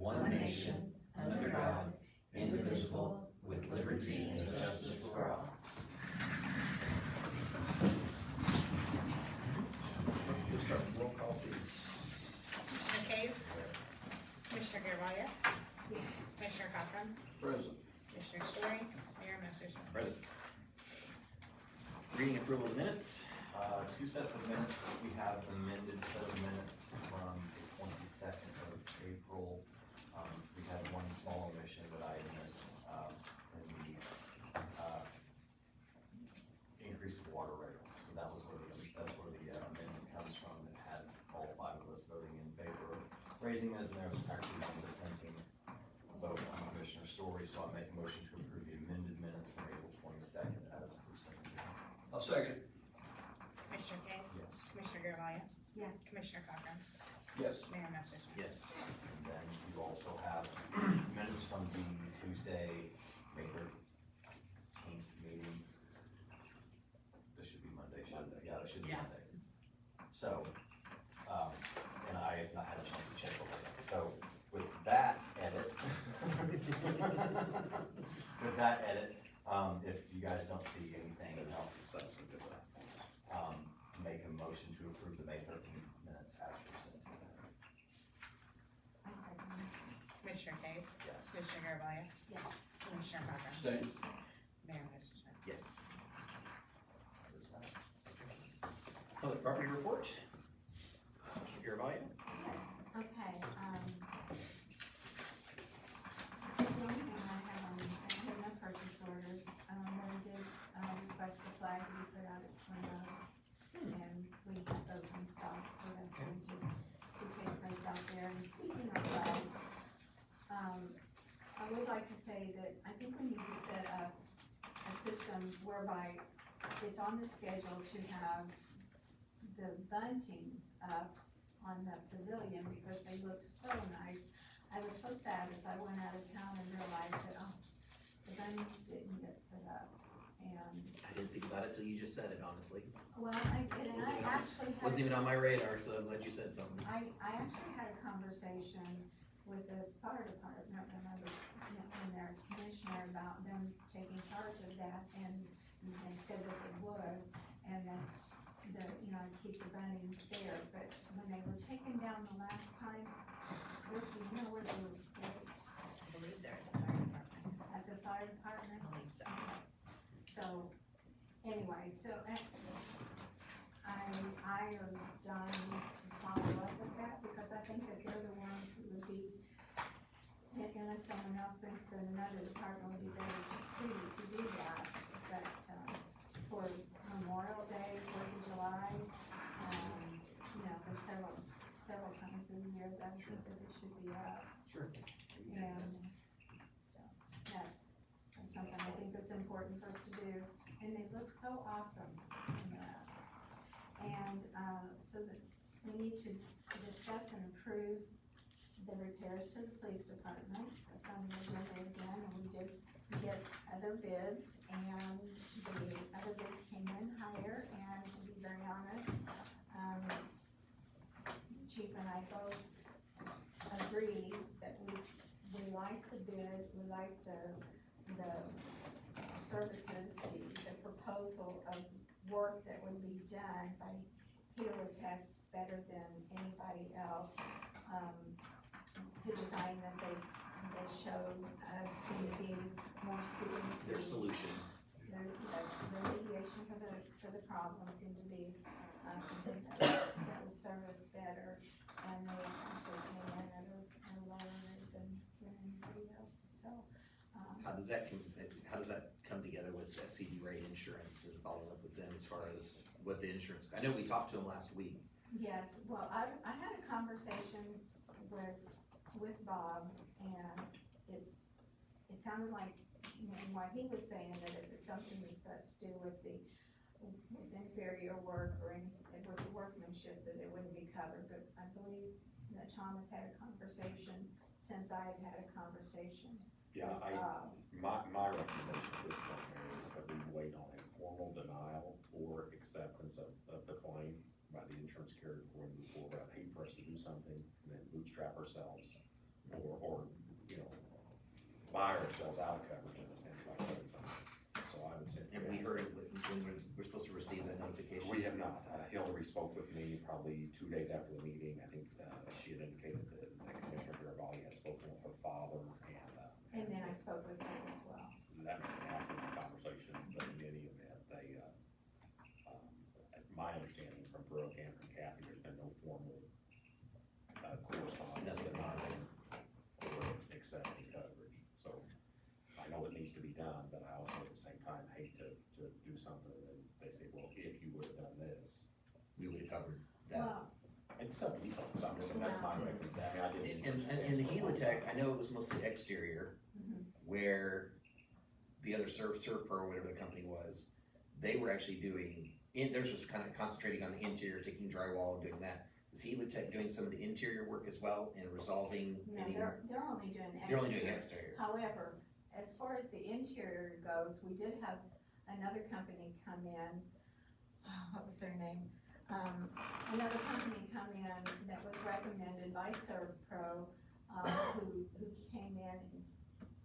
one nation, under God, indivisible, with liberty and justice for all. We'll start with roll call, please. Commissioner Case? Commissioner Garvelia? Commissioner Cochran? Present. Commissioner Story? Mayor Massersohn? Present. Reading approval of the minutes. Two sets of minutes. We have an amended set of minutes from the 22nd of April. We had one small omission that I missed, in the, increase of water rates. So that's where the amendment comes from. It had all five of us voting in favor of raising this, and there was actually one dissenting vote from Commissioner Story, so I make a motion to approve the amended minutes from April 22nd as presented. I'll second. Commissioner Case? Yes. Commissioner Garvelia? Yes. Commissioner Cochran? Yes. Mayor Massersohn? Yes. And then you also have minutes from the Tuesday, May 13th meeting. This should be Monday, shouldn't it? Yeah, this should be Yeah. Monday. So, and I have not had a chance to check over that. So with that edit, if you guys don't see anything else, make a motion to approve the May 13th minutes as presented. I second. Commissioner Case? Yes. Commissioner Garvelia? Yes. Commissioner Cochran? Abstain. Mayor Massersohn? Yes. There's that. Public property report. Commissioner Garvelia. Yes, okay, the only thing I have on, I have no purchase orders, but I did, request a flag to be put out at Twin Oaks. And we have those in stock, so that's going to take place out there. And speaking of flags, I would like to say that I think we need to set up a system whereby it's on the schedule to have the buntings up on the pavilion because they look so nice. I was so sad as I went out of town and realized that, the buntings didn't get put up. And, I didn't think about it till you just said it, honestly. well, I actually Wasn't had, even on my radar, so I'm glad you said something. I actually had a conversation with the fire department when I was in there as commissioner about them taking charge of that, and they said that they would, and that, I'd keep the buntings there, but when they were taken down the last time, where they were placed? I believe they're at the fire department. At the fire department? I believe so. So, anyway, I am dying to follow up with that, because I think that they're the ones who would be, unless someone else thinks that another department would be better suited to do that, but, for Memorial Day, 4th of July, there's several times in the year that I think that it should be up. Sure. And so, that's something I think that's important for us to do, and they look so awesome. And, so that we need to discuss and approve the repairs to the police department. That's on the agenda again, and we did get other bids, and the other bids came in higher, and to be very honest, Chief and I both agree that we like the bid, we like the services, the proposal of work that would be done by Helitech better than anybody else. The design that they showed us seemed to be more suited to Their solution. their mediation for the problem seemed to be, something that would serve us better, and they actually came in at a lower rate than anybody else, so. How does that come together with SCD rate insurance and following up with them as far as what the insurance, I know we talked to them last week. Yes, well, I had a conversation with Bob, and it sounded like, what he was saying, that if it's something that's got to do with inferior work or anything, with the workmanship, that it wouldn't be covered, but I believe that Thomas had a conversation since I've had a conversation. Yeah, my recommendation at this point, Mayor, is that we wait on a formal denial or acceptance of the claim by the insurance carrier before we move forward. I'd hate for us to do something and then bootstrap ourselves or buy ourselves out of coverage in a sense by doing something. So I would say. Have we yes. heard when we're supposed to receive that notification? We have not. Hillary spoke with me probably 2 days after the meeting. I think, she had indicated that Commissioner Garibaldi had spoken with her father And then I spoke with him as well. that after the conversation, but in any event, my understanding from Brooke and from Kathy, there's been no formal, correspondence. Nothing about it. Or accepting coverage, so I know it needs to be done, but I also at the same time hate to do something and they say, well, if you would have done this. We would have covered that. Well, And stuff, so I'm just, that's my recommendation. I didn't. And the Helitech, I know it was mostly exterior, mhm. where the other Surf Pro, whatever the company was, they were actually doing, theirs was kind of concentrating on the interior, taking drywall and doing that. Is Helitech doing some of the interior work as well and resolving No, any? they're only doing exterior. They're only doing exterior. However, as far as the interior goes, we did have another company come in, what was their name? Another company come in that was recommended by Surf Pro, who came in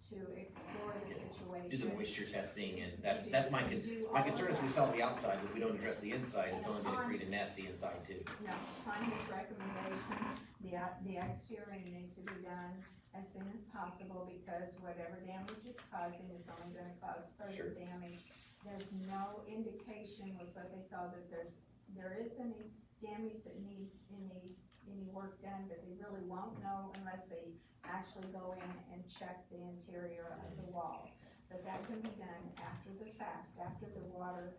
to explore the situation. Do the moisture testing, and that's my Do my all concern of is we that. saw the outside, but if we don't address the inside, it's only gonna create a nasty inside too. No, upon his recommendation, the exterior needs to be done as soon as possible, because whatever damage it's causing is only gonna cause Sure. further damage. There's no indication with what they saw that there is any damage that needs any work done, but they really won't know unless they actually go in and check the interior of the wall. But that can be done after the fact, after the water,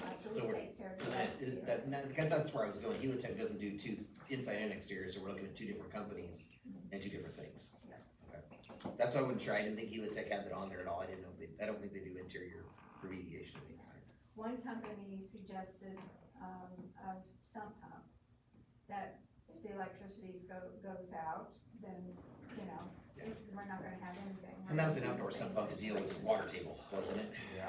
after So we we're- take care of So the exterior. that's where I was going. Helitech doesn't do two, inside and exterior, so we're looking at two different companies and two different things. Yes. That's why I wouldn't try. I didn't think Helitech had that on there at all. I didn't know if I don't think they do interior remediation of any kind. One company suggested, of sump pump, that if the electricity goes out, then, we're not gonna have anything. And that was an outdoor sump pump to deal with the water table, wasn't it? Yeah.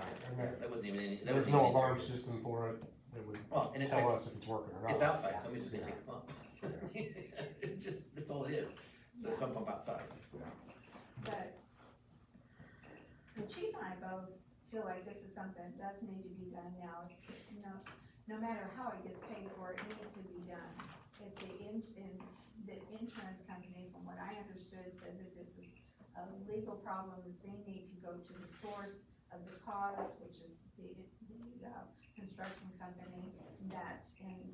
That wasn't even any, that There's wasn't no even alarm interior. system for it that would Well, and it's, tell us if it's working or not. it's outside. Somebody's gonna take the pump. It's just, that's all it is. It's a sump pump outside. But the chief and I both feel like this is something that does need to be done now. No matter how it gets paid for, it needs to be done. If the insurance company, from what I understood, said that this is a legal problem, that they need to go to the source of the cause, which is the construction company, that, and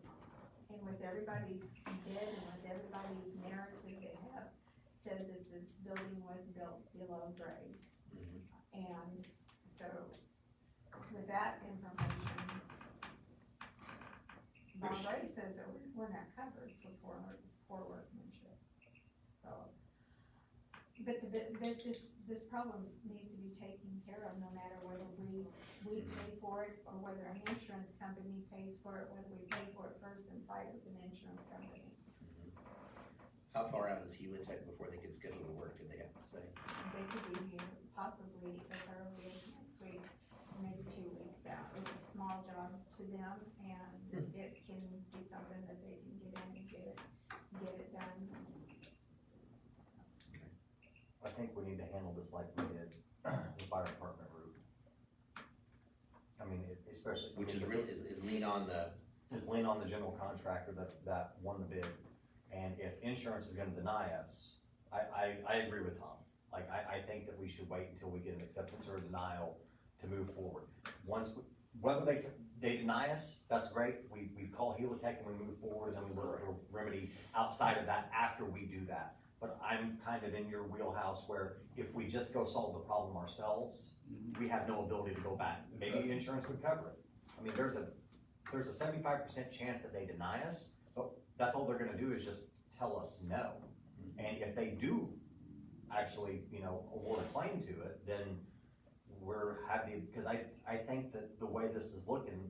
with everybody's bid and with everybody's narrative, they have said that this building was built below grade. Mhm. And so, with that information, Bob Which- Ray says that we're not covered for poor workmanship. So, but this problem needs to be taken care of, no matter whether we pay for it, or whether an insurance company pays for it, whether we pay for it first and fight with an insurance company. How far out is Helitech before they can schedule the work, did they have to say? They could be here possibly as early as next week, maybe 2 weeks out. It's a small job to them, and it can be something that they can get in and get it done. I think we need to handle this like we did the fire department roof. I mean, especially. Which is real, is lean on the, Is lean on the general contractor that won the bid. And if insurance is gonna deny us, I agree with Tom. Like, I think that we should wait until we get an acceptance or a denial to move forward. Whether they deny us, that's great. We call Helitech and we move forward, and then we look for a remedy outside of that after we do that. But I'm kind of in your wheelhouse where if we just go solve the problem ourselves, we have no ability to go back. Maybe insurance would cover it. I mean, there's a 75% chance that they deny us, but that's all they're gonna do is just tell us no. And if they do actually, award a claim to it, then we're happy, because I think that the way this is looking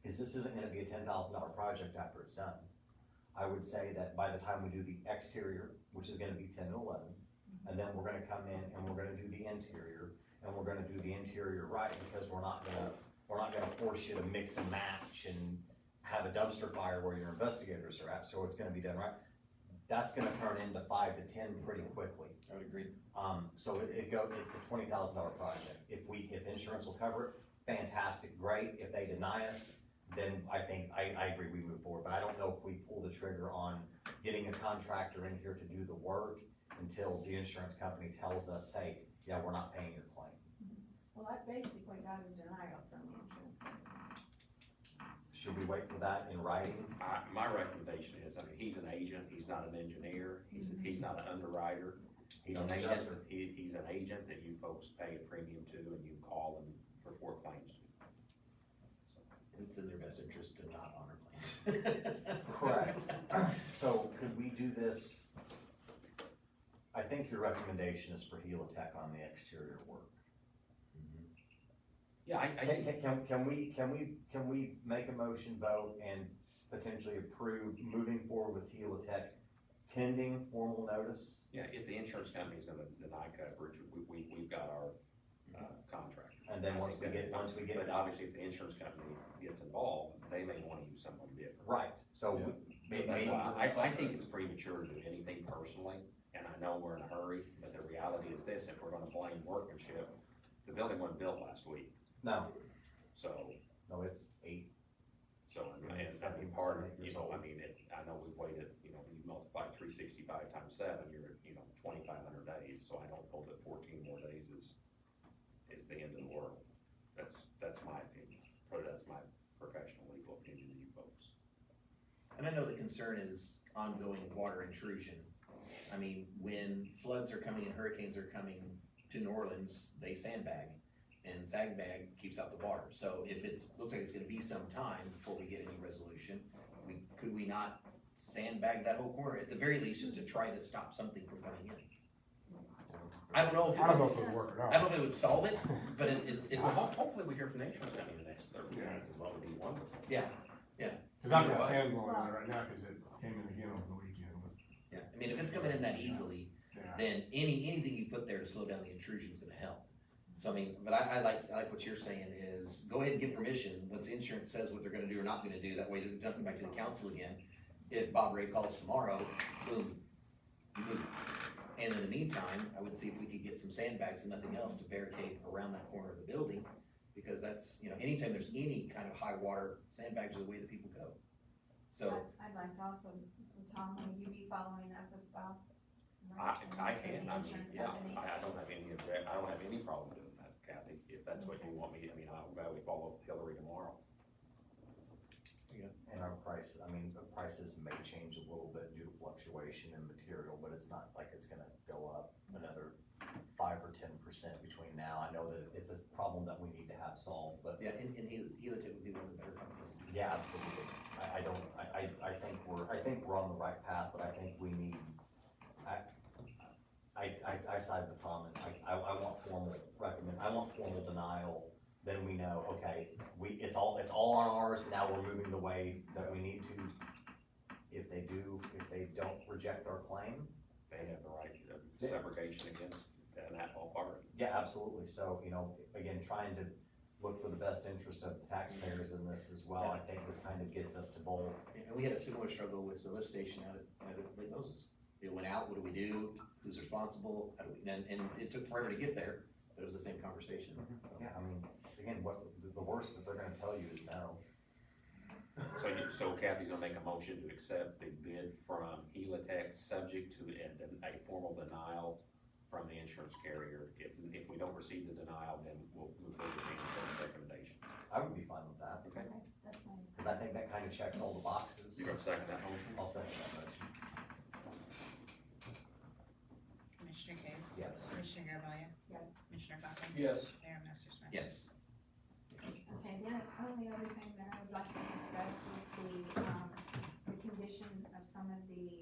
is this isn't gonna be a $10,000 project after it's done. I would say that by the time we do the exterior, which is gonna be 10 to 11, and then we're gonna come in and we're gonna do the interior, and we're gonna do the interior right, because we're not gonna force you to mix and match and have a dumpster fire where your investigators are at, so it's gonna be done right. that's gonna turn into 5 to 10 pretty quickly. I would agree. So it's a $20,000 project. If insurance will cover it, fantastic, great. If they deny us, then I think, I agree, we move forward. But I don't know if we pull the trigger on getting a contractor in here to do the work until the insurance company tells us, hey, yeah, we're not paying your claim. Well, I basically got a denial from the insurance company. Should we wait for that in writing? My recommendation is, I mean, he's an agent, he's not an engineer, he's not an underwriter. He's an agent, adjuster. he's an agent that you folks pay a premium to and you call and report claims to. It's in their best interest to not honor claims. Correct. So could we do this? I think your recommendation is for Helitech on the exterior work. Yeah, I think, Can we make a motion vote and potentially approve moving forward with Helitech pending formal notice? yeah, if the insurance company's gonna deny coverage, we've got our, contract. And then once we get, But obviously, if the insurance company gets involved, they may wanna use someone different. right, so So maybe. that's why, I think it's premature to do anything personally, and I know we're in a hurry, but the reality is this, if we're gonna blame workmanship, the building wasn't built last week, No, so, it's 8. and I mean, part of, you know, I mean, I know we've waited, you know, when you multiply 365 times 7, you're at, 2,500 days, so I don't know that 14 more days is the end of the world. That's my opinion, or that's my professional legal opinion to you folks. And I know the concern is ongoing water intrusion. I mean, when floods are coming and hurricanes are coming to New Orleans, they sandbag, and sandbag keeps out the water. So if looks like it's gonna be some time before we get any resolution, could we not sandbag that whole corner, at the very least, just to try to stop something from coming in? I don't know if it I don't know would, if it would work it I out. don't know if it would solve it, but it's, Hopefully we hear from the insurance company in the next 30 days is what would be wonderful. yeah. Cause I've got fan blowing on it right now, cause it came in again over the weekend, but, Yeah, I mean, if it's coming in that easily, yeah. then anything you put there to slow down the intrusion is gonna help. So I mean, but I like what you're saying is, go ahead and get permission, once insurance says what they're gonna do or not gonna do, that way it doesn't come back to the council again. If Bob Ray calls tomorrow, boom, you move. And in the meantime, I would see if we could get some sandbags and nothing else to barricade around that corner of the building, because that's, anytime there's any kind of high water, sandbags are the way that people go. So, I'd like to also, Tom, will you be following up with Bob? I And can, the I mean, insurance yeah, company? I don't have any problem doing that, Kathy, if that's what you want me, I mean, I'll gladly follow up with Hillary tomorrow. And our the prices may change a little bit due to fluctuation in material, but it's not like it's gonna go up another 5 or 10% between now. I know that it's a problem that we need to have solved, but yeah, and Helitech would be one of the better companies to do that. yeah, absolutely. I think we're on the right path, but I think we need, I side with Tom, and I want formal denial. Then we know, okay, it's all on ours, now we're moving the way that we need to. If they don't reject our claim, They have the right of subrogation against an at-fault party. yeah, absolutely. So, again, trying to look for the best interest of the taxpayers in this as well, I think this kind of gets us to both. And we had a similar struggle with the lift station out at Lake Moses. It went out, what do we do? Who's responsible? How do we, and it took forever to get there, but it was the same conversation. Yeah, again, what's the worst that they're gonna tell you is no. So Kathy's gonna make a motion to accept the bid from Helitech, subject to a formal denial from the insurance carrier. If we don't receive the denial, then we'll move forward with the insurance recommendations. I would be fine with that, Okay? Okay, that's fine. because I think that kind of checks all the boxes. You gonna second that motion? I'll second that motion. Commissioner Case? Yes. Commissioner Garvelia? Yes. Commissioner Cochran? Yes. Mayor Messerschmidt? Yes. Okay, the only other thing that I would like to discuss is the condition of some of the,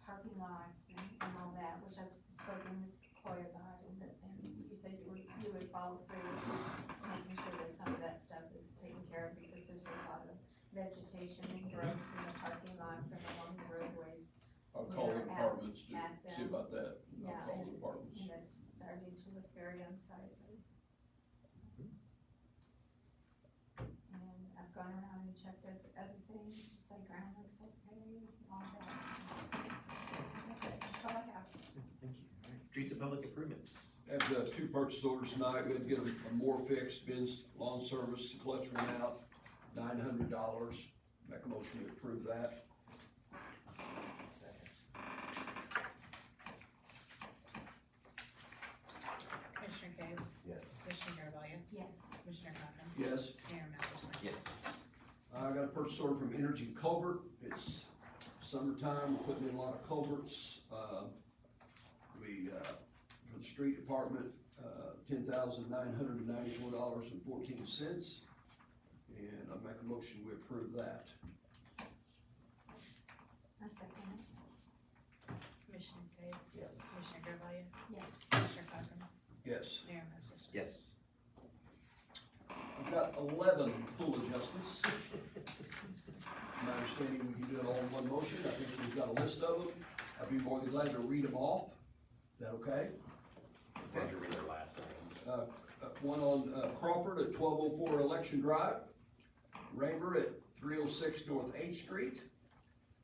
parking lots and all that, which I've spoken with Coy about, and you said you would follow through with making sure that some of that stuff is taken care of, because there's a lot of vegetation and growth in the parking lots and along the roadways. I'll call the Yeah, departments to at see about that. Yeah, I'll call the departments. And it's starting to look very unsightly. And I've gone around and checked other things, playground looks okay, all that. Streets and public improvements. Have two purchase orders tonight. We had to get a more fixed, Ben's lawn service, clutch went out, $900. Make a motion to approve that. Second. Commissioner Case? Yes. Commissioner Garvelia? Yes. Commissioner Cochran? Yes. Mayor Massersohn? Yes. I got a purchase order from Energy Culvert. It's summertime, we're putting in a lot of culverts. For the street department, $10,994.14. And I make a motion, we approve that. I second it. Commissioner Case? Yes. Commissioner Garvelia? Yes. Commissioner Cochran? Yes. Mayor Massersohn? Yes. I've got 11 pool adjustments. My understanding, we can do it all in one motion. I think we've got a list of them. I'd be more than glad to read them off. Is that okay? Did you read their last names? One on Crawford at 1204 Election Drive, Raymer at 306 North 8th Street,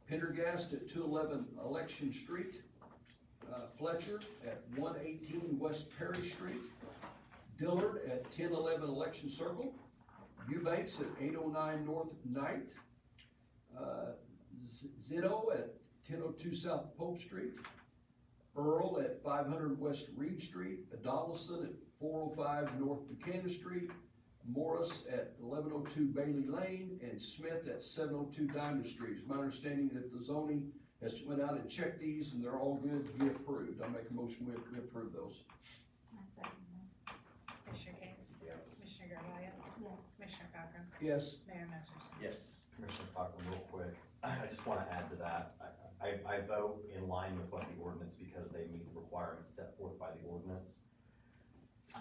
Pendergast at 211 Election Street, Fletcher at 118 West Perry Street, Dillard at 1011 Election Circle, Eubanks at 809 North 9th, Zito at 1002 South Pope Street, Earl at 500 West Reed Street, Adolphson at 405 North Buchanan Street, Morris at 1102 Bailey Lane, and Smith at 702 Diamond Street. It's my understanding that the zoning has went out and checked these, and they're all good to be approved. I'll make a motion, we approve those. I second that. Commissioner Case? Yes. Commissioner Garvelia? Yes. Commissioner Cochran? Yes. Mayor Massersohn? Yes. Commissioner Cochran, real quick, I just wanna add to that, I vote in line with what the ordinance, because they meet the requirements set forth by the ordinance.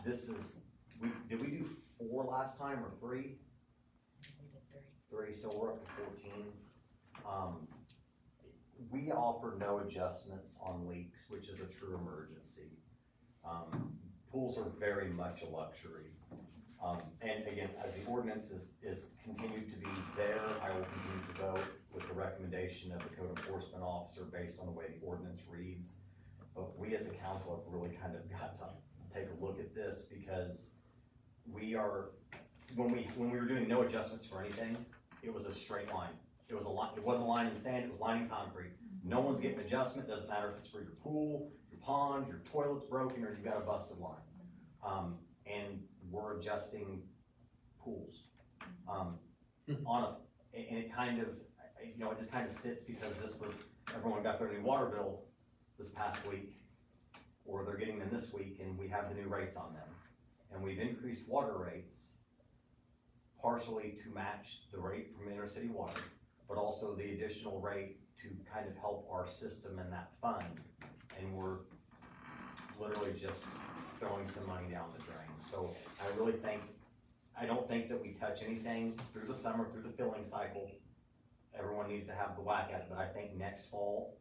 This is, did we do 4 last time, or 3? We did 3. 3, so we're up to 14. We offer no adjustments on leaks, which is a true emergency. Pools are very much a luxury. And again, as the ordinance is continued to be there, I will continue to vote with the recommendation of the code enforcement officer based on the way the ordinance reads. But we as a council have really kind of got to take a look at this, because we are, when we were doing no adjustments for anything, it was a straight line. It wasn't line in sand, it was line in concrete. No one's getting adjustment, doesn't matter if it's for your pool, your pond, your toilet's broken, or you've got a busted line. And we're adjusting pools. And it kind of, it just kind of sits, because everyone got their new water bill this past week, or they're getting them this week, and we have the new rates on them. And we've increased water rates partially to match the rate from Intercity Water, but also the additional rate to kind of help our system in that fund. And we're literally just throwing some money down the drain. So I don't think that we touch anything through the summer, through the filling cycle. Everyone needs to have the whack at it, but I think next fall,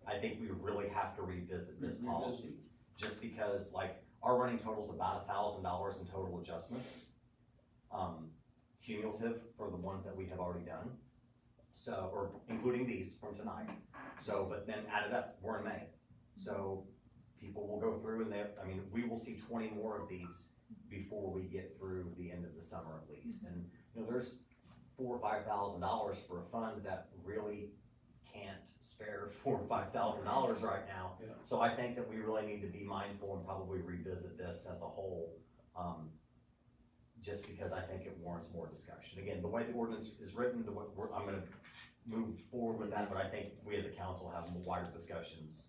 I think we really have to revisit this policy. Just because, like, our running total's about $1,000 in total adjustments, cumulative for the ones that we have already done. So, or including these from tonight. So, but then add it up, we're in May. So people will go through, and we will see 20 more of these before we get through the end of the summer at least. And, there's $4,000 or $5,000 for a fund that really can't spare $4,000 or $5,000 right now. Yeah. So I think that we really need to be mindful and probably revisit this as a whole, just because I think it warrants more discussion. Again, the way the ordinance is written, I'm gonna move forward with that, but I think we as a council have wider discussions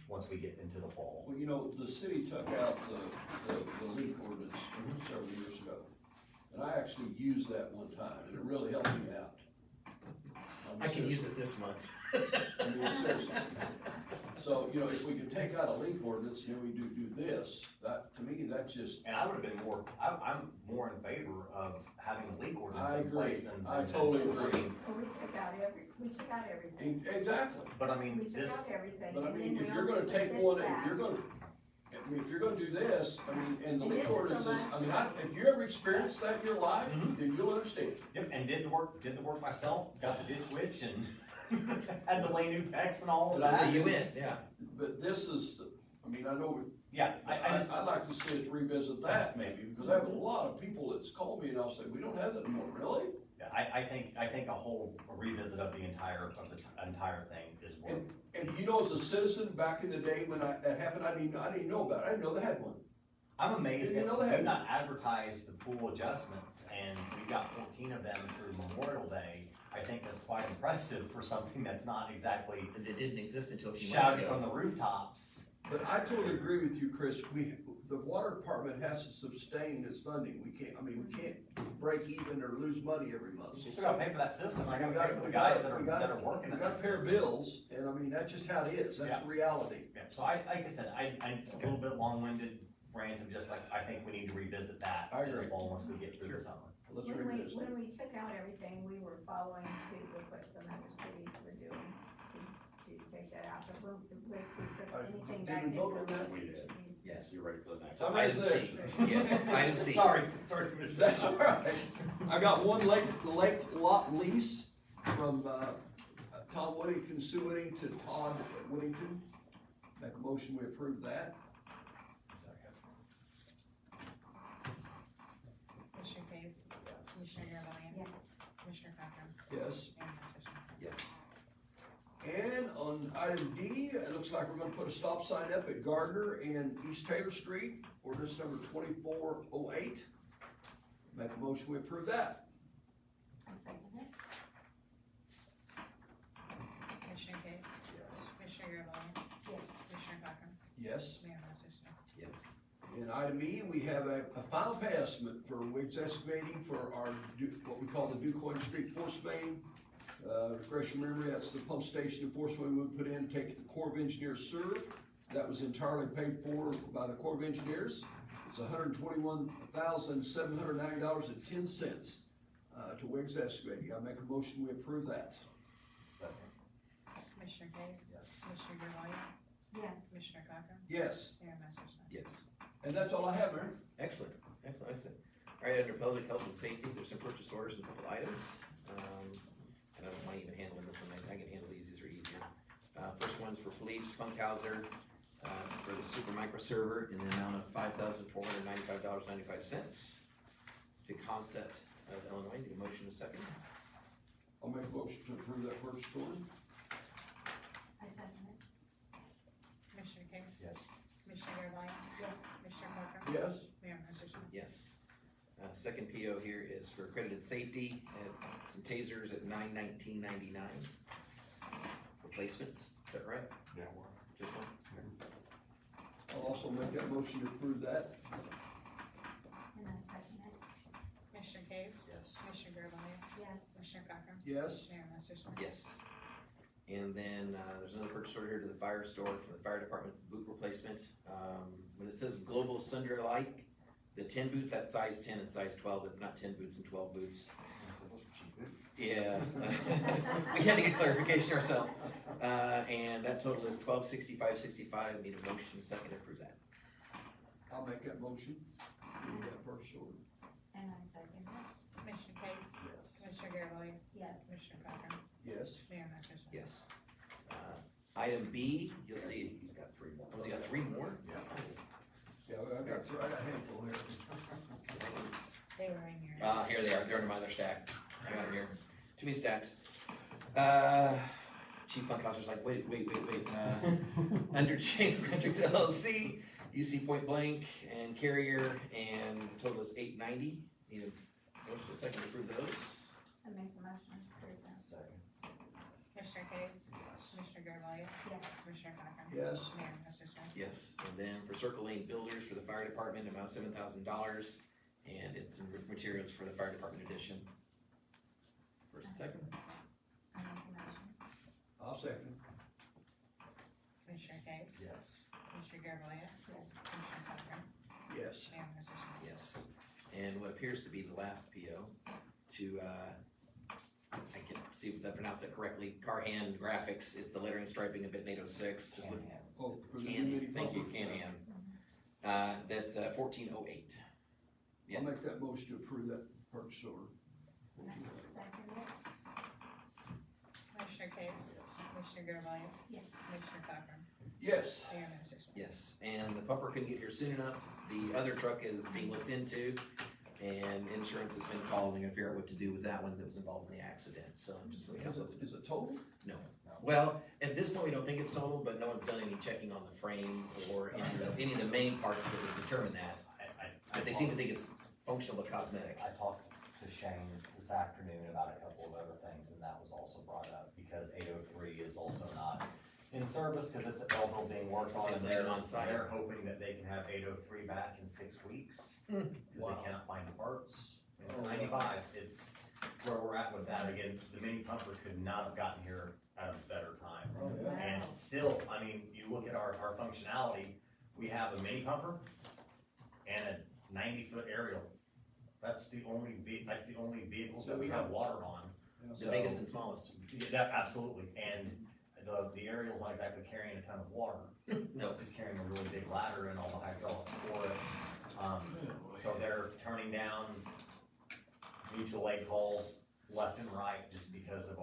once we get into the fall. Well, the city took out the leak ordinance several years ago. And I actually used that one time, and it really helped me out. I can use it this month. I mean, seriously. So, if we could take out a leak ordinance, we do this, that, to me, that just, And I would have been I'm more in favor of having a leak ordinance I in place agree. than. I totally agree. Well, we took out everything. exactly. But I We mean, took this, out everything. But I and mean, then if we you're only gonna put take this one, back. if you're gonna do this, and the And leak this is a ordinances, lot. if you ever experienced that in your life, then you'll understand. yep, and did the work myself, got the ditch witch and had to lay new pecs and all of that. You win, yeah. But this is, mean, I know, Yeah, I just, I'd like to see us revisit that maybe, because I have a lot of people that's called me and I'll say, we don't have that anymore, really? yeah, I think a whole revisit of the entire thing is worth. And you know, as a citizen, back in the day when that happened, I didn't know about it, I didn't know they had one. I'm amazed Didn't that know they had we've not advertised the pool adjustments, and we got 14 of them through Memorial Day. I think that's quite impressive for something that's not exactly And it didn't exist until a few months shouted from ago. the rooftops. But I totally agree with you, Chris, the water department has to sustain its funding, we can't break even or lose money every month. You still gotta pay for that system, I We gotta gotta- pay for the we guys gotta- that are working We in gotta that pay our system. bills, and I mean, that's just how it is, that's reality. Yeah, so like I said, I took a little bit long-winded rant of just like, I think we need to revisit that. I in the agree. fall once we get through the summer. Let's When revisit. when we took out everything, we were following suit with what some other cities were doing to take that out, but if we put anything Did back we in. vote on that? We did. Yes. You ready for the next? So I'm ready item for C, yes, item C. Sorry, Commissioner. That's all right. I got one lake lot lease from, Tom Whittington, Sue Whittington to Todd Whittington. Make a motion, we approve that. Commissioner Case? Yes. Commissioner Garvelia? Yes. Commissioner Cochran? Yes. Mayor Massersohn? Yes. And on item D, it looks like we're gonna put a stop sign up at Gardner and East Taylor Street, ordinance number 2408. Make a motion, we approve that. I second it. Commissioner Case? Yes. Commissioner Garvelia? Yes. Commissioner Cochran? Yes. Mayor Massersohn? Yes. And item E, we have a final pay estimate for Wiggs Excavating for our, what we call the DuQuoin Street Force Main. Refresh your memory, that's the pump station and force main we put in, take the Corps of Engineers sewer. That was entirely paid for by the Corps of Engineers. It's $121,790.10, to Wiggs Excavating. I make a motion, we approve that. Second. Commissioner Case? Yes. Commissioner Garvelia? Yes. Commissioner Cochran? Yes, Mayor Massersohn? Yes. and that's all I have, Mayor. Excellent, excellent, excellent. All right, under public health and safety, there's some purchase orders and a couple items. And I don't mind even handling this one, I can handle these are easier. First one's for police, Funkhauser, it's for the super micro server in the amount of $5,495.95 to Concept of Illinois. Need a motion, a second? I'll make a motion to approve that purchase order. I second it. Commissioner Case? Yes. Commissioner Garvelia? Yes. Commissioner Cochran? Yes, Mayor Massersohn? Yes. Second PO here is for accredited safety, and it's some tasers at $919.99. Replacements, is that right? Yeah, Just one? I'll also make that motion to approve that. And I second it. Commissioner Case? Yes. Commissioner Garvelia? Yes. Commissioner Cochran? Yes, Mayor Massersohn? Yes. And then, there's another purchase order here to the fire store for the fire department's boot replacement. When it says Global Sundry Like, the 10 boots, that's size 10 and size 12, it's not 10 boots and 12 boots. Those are cheap boots. Yeah. We had to get clarification ourselves. And that total is $1265.65, need a motion, second to approve that. I'll make that motion. Approve that purchase order. And I second it. Commissioner Case? Yes. Commissioner Garvelia? Yes. Commissioner Cochran? Yes. Mayor Massersohn? Yes. Item B, you'll see, He's got 3 more. oh, he's got 3 more? Yeah. Yeah, I got a handful here. They were in your. Here they are, they're in my other stack, I got them here, too many stacks. Chief Funkhauser's like, wait, under J. Fredericks LLC, UC Point Blank and Carrier, and the total is $890. Need a motion, a second to approve those? I make the motion to approve that. Second. Commissioner Case? Yes. Commissioner Garvelia? Yes. Commissioner Cochran? Yes, Mayor Massersohn? Yes, and then for Circle Lane Builders for the fire department, amount of $7,000, and it's some materials for the fire department addition. First and second? I make the motion. I'll second. Commissioner Case? Yes. Commissioner Garvelia? Yes. Commissioner Cochran? Yes. Mayor Massersohn? Yes, and what appears to be the last PO to, I can see if I pronounce that correctly, Carhan Graphics, it's the lettering striping of Bitnado 6, just look. Oh, for the Can, committee thank you, public. Can-Am. That's 1408. Yeah. I'll make that motion to approve that purchase order. And I second it. Commissioner Case? Commissioner Garvelia? Yes. Commissioner Cochran? Yes. Mayor Massersohn. Yes, and the pumper couldn't get here soon enough. The other truck is being looked into, and insurance has been calling to figure out what to do with that one that was involved in the accident, so I'm just looking at those. Is it total? No. Well, at this point, we don't think it's total, but no one's done any checking on the frame or any of the main parts that would determine that. But they seem to think it's functional but cosmetic. I talked to Shane this afternoon about a couple of other things, and that was also brought up, because 803 is also not in service, because it's at Belleville being worked on, It's and not even on site. they're hoping that they can have 803 back in 6 weeks, because Wow. they cannot find the parts. It's Oh, wow. 95, it's where we're at with that. Again, the mini pumper could not have gotten here at a better time. Oh, yeah. And still, I mean, you look at our functionality, we have a mini pumper and a 90-foot aerial. That's the only vehicles that we have water on. The biggest and smallest. Yeah, that, absolutely, and the aerial's not exactly carrying a ton of water. No. It's just carrying a really big ladder and all the hydraulics for it. So they're turning down mutual aid calls left and right just because of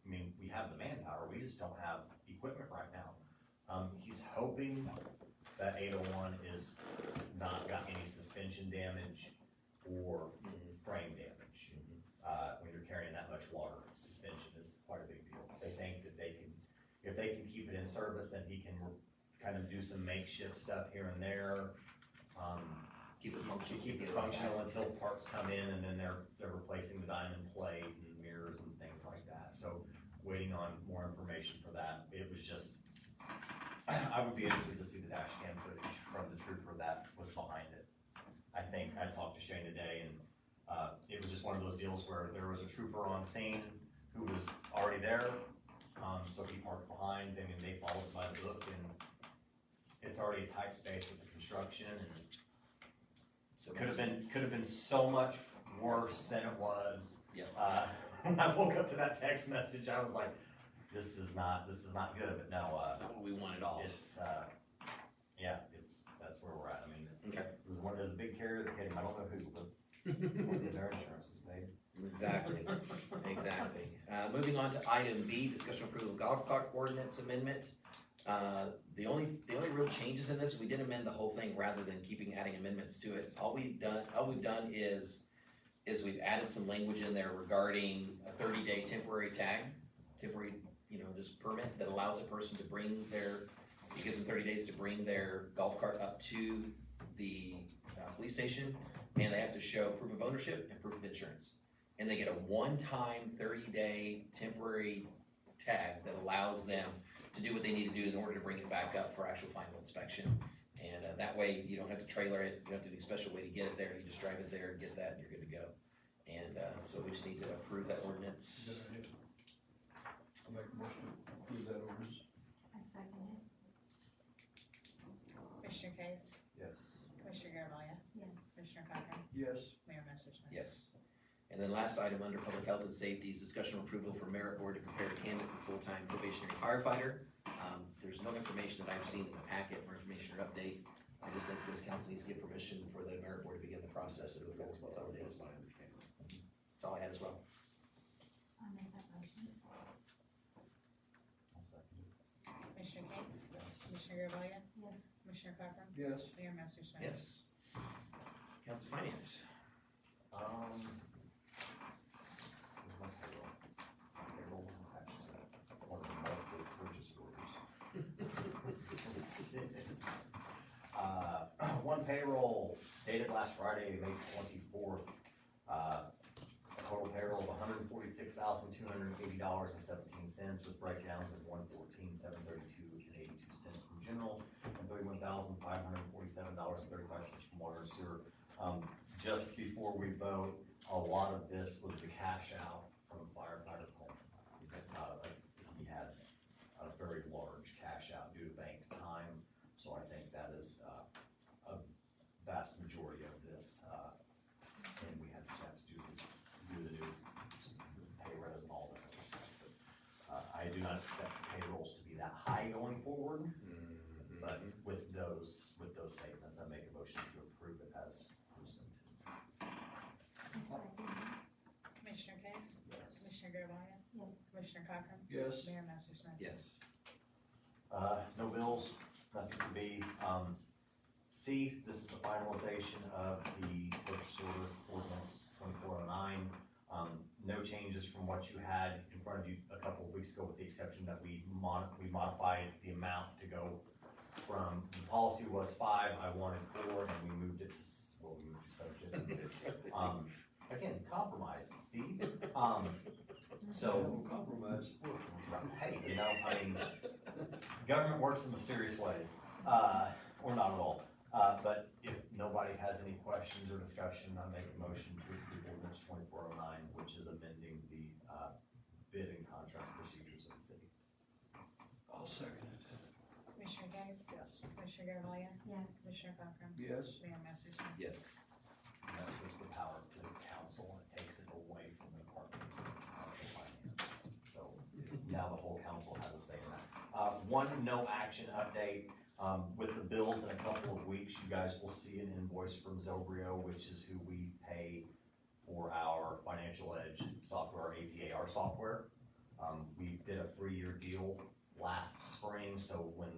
we have the manpower, we just don't have equipment right now. He's hoping that 801 is not got any suspension damage or frame damage. When you're carrying that much water, suspension is quite a big deal. They think that if they can keep it in service, then he can kind of do some makeshift stuff here and there. Keep it functional. Keep it functional until parts come in, and then they're replacing the diamond plate and mirrors and things like that. So waiting on more information for that. It was just, I would be interested to see the dash cam footage from the trooper that was behind it. I think I talked to Shane today, and it was just one of those deals where there was a trooper on scene who was already there, so he parked behind. I mean, they followed by the book, and it's already a tight space with the construction, and So could have been so much worse than it was. Yep. When I woke up to that text message, I was like, this is not good, but no, It's not what we want at all. it's, that's where we're at. I mean, Okay. there's a big carrier that hit him, I don't know who, but their insurance is paid. Exactly, exactly. Moving on to item B, discussion approval of golf cart ordinance amendment. The only real changes in this, we did amend the whole thing rather than adding amendments to it. All we've done is we've added some language in there regarding a 30-day temporary tag, just permit that allows a person to it gives them 30 days to bring their golf cart up to the police station, and they have to show proof of ownership and proof of insurance. And they get a one-time 30-day temporary tag that allows them to do what they need to do in order to bring it back up for actual final inspection. And that way, you don't have to trailer it, you don't have to do a special way to get it there, you just drive it there, get that, and you're good to go. And so we just need to approve that ordinance. Good idea. I'll make a motion to approve that ordinance. I second it. Commissioner Case? Yes. Commissioner Garvelia? Yes. Commissioner Cochran? Yes. Mayor Massersohn. Yes. And then last item under public health and safety is discussion approval for merit board to compare a candidate for full-time probationary firefighter. There's no information that I've seen in the packet or information or update. I just think this council needs to get permission for the merit board to begin the process of the full, that's all it is. That's all I had as well. I made that motion. I'll second it. Commissioner Case? Yes. Commissioner Garvelia? Yes. Commissioner Cochran? Yes. Mayor Massersohn. Yes. Council Finance. Where's my payroll? My payroll was attached to that. One of the multiple purchase orders. One payroll dated last Friday, May 24th. Total payroll of $146,280.17 with breakdowns of $114,732.82 from general and $31,547.35 from water and sewer. Just before we vote, a lot of this was the cash out from firefighter Coleman. He had a very large cash out due to bank time, so I think that is a vast majority of this. And we had steps due to the new pay res and all that other stuff. But I do not expect payrolls to be that high going forward, but with those statements, I make a motion to approve it as presented. I second it. Commissioner Case? Yes. Commissioner Garvelia? Yes. Commissioner Cochran? Yes. Mayor Massersohn. Yes. No bills, nothing to be. C, this is the finalization of the purchase order ordinance 2409. No changes from what you had in front of you a couple of weeks ago, with the exception that we modified the amount to go from, the policy was 5, I wanted 4, and we moved it to, we moved to 750. Again, compromise, see? So, Compromise. hey, you know, I mean, government works in mysterious ways, or not at all. But if nobody has any questions or discussion, I make a motion to approve ordinance 2409, which is amending the, bid and contract procedures of the city. I'll second it. Commissioner Case? Yes. Commissioner Garvelia? Yes. Commissioner Cochran? Yes. Mayor Massersohn? Yes. And that gives the power to the council, and it takes it away from the Department of Council Finance. So now the whole council has a say in that. One no action update, with the bills in a couple of weeks, you guys will see an invoice from Zobrio, which is who we pay for our Financial Edge software, APAR software. We did a 3-year deal last spring, so when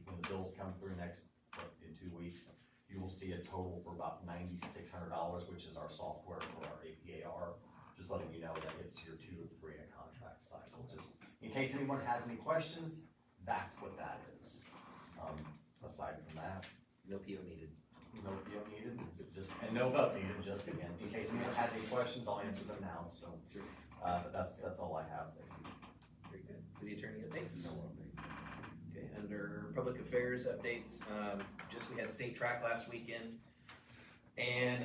the bills come through in 2 weeks, you will see a total for about $9,600, which is our software for our APAR. Just letting you know that it's your 2 to 3 in a contract cycle. Just in case anyone has any questions, that's what that is. Aside from that, No PO needed. no PO needed, and no vote needed, just again, in case anyone had any questions, I'll answer them now, so. But that's all I have. Thank you. Very good. City attorney updates? Okay, under public affairs updates, we had state track last weekend, and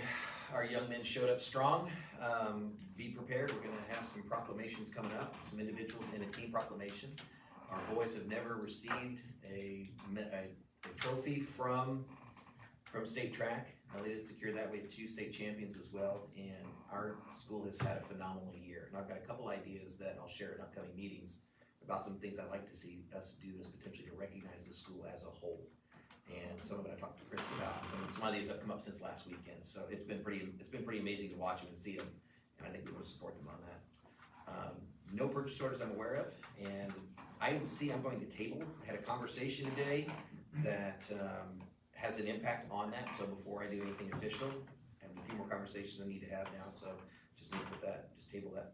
our young men showed up strong. Be prepared, we're gonna have some proclamations coming up, some individuals in a team proclamation. Our boys have never received a trophy from state track. They did secure that. We had 2 state champions as well, and our school has had a phenomenal year. And I've got a couple ideas that I'll share in upcoming meetings about some things I'd like to see us do as potentially to recognize the school as a whole. And some of it I talked to Chris about, and some ideas have come up since last weekend. So it's been pretty amazing to watch them and see them, and I think we will support them on that. No purchase orders I'm aware of, and item C I'm going to table. I had a conversation today that has an impact on that, so before I do anything official, I have a few more conversations I need to have now, so just need to put that, just table that.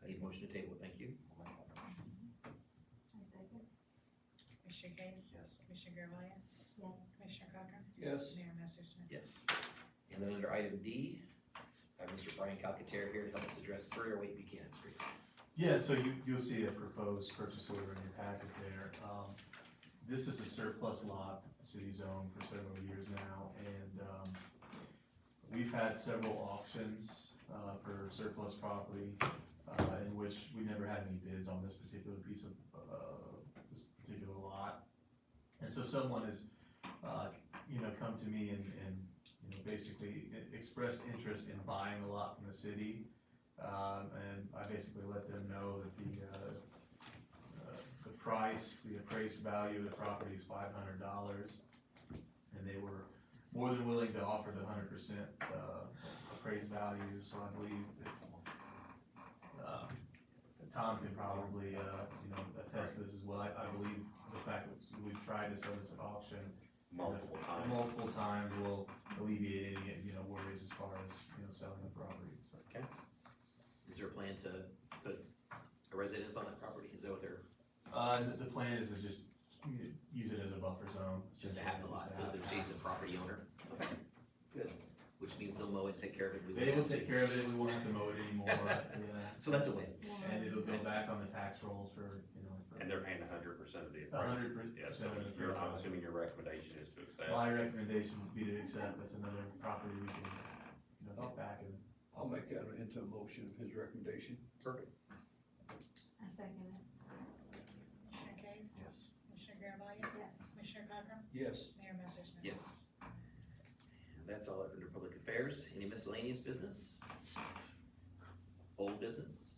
I need a motion to table, thank you. I second. Commissioner Case? Yes. Commissioner Garvelia? Yes. Commissioner Cochran? Yes. Mayor Massersohn? Yes. And then under item D, I have Mr. Brian Calcaterra here to help us address 308 Buchanan Street. Yeah, so you'll see a proposed purchase order in your packet there. This is a surplus lot that the city's owned for several years now, and we've had several auctions for surplus property in which we never had any bids on this particular piece of this particular lot. And so someone has, come to me and basically expressed interest in buying a lot from the city. And I basically let them know that the price, the appraised value of the property is $500, and they were more than willing to offer the 100% appraised value. So I believe that Tom can probably attest to this as well. I believe the fact that we've tried to sell this at auction Multiple times. multiple times will alleviate any worries as far as selling the property. So. Is there a plan to put a residence on that property? Is that what they're, The plan is to just use it as a buffer zone. just to have the lot, so it's an adjacent property owner? Okay, good. Which means they'll mow it, take care of it. They will take care of it, we won't have to mow it anymore, yeah. So that's a win. And it'll go back on the tax rolls for. And they're paying 100% of the price. 100% Yeah, so of the I'm price. assuming your recommendation is to accept. My recommendation would be to accept, that's another property we can, get back and. I'll make that into a motion of his recommendation. Perfect. I second it. Commissioner Case? Yes. Commissioner Garvelia? Yes. Commissioner Cochran? Yes. Mayor Massersohn? Yes. And that's all under public affairs. Any miscellaneous business? Old business?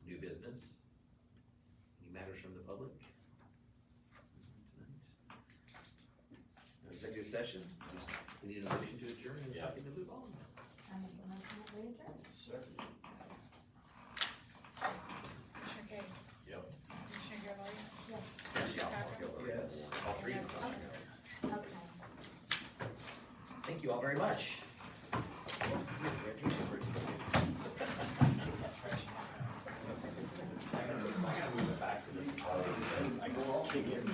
New business? Any matters from the public? Tonight? No executive session, we need a motion to adjourn and a Yeah. second to move on. I make a motion that we adjourn. Second. Commissioner Case? Yep. Commissioner Garvelia? very much. I gotta move it back to this part because I can't get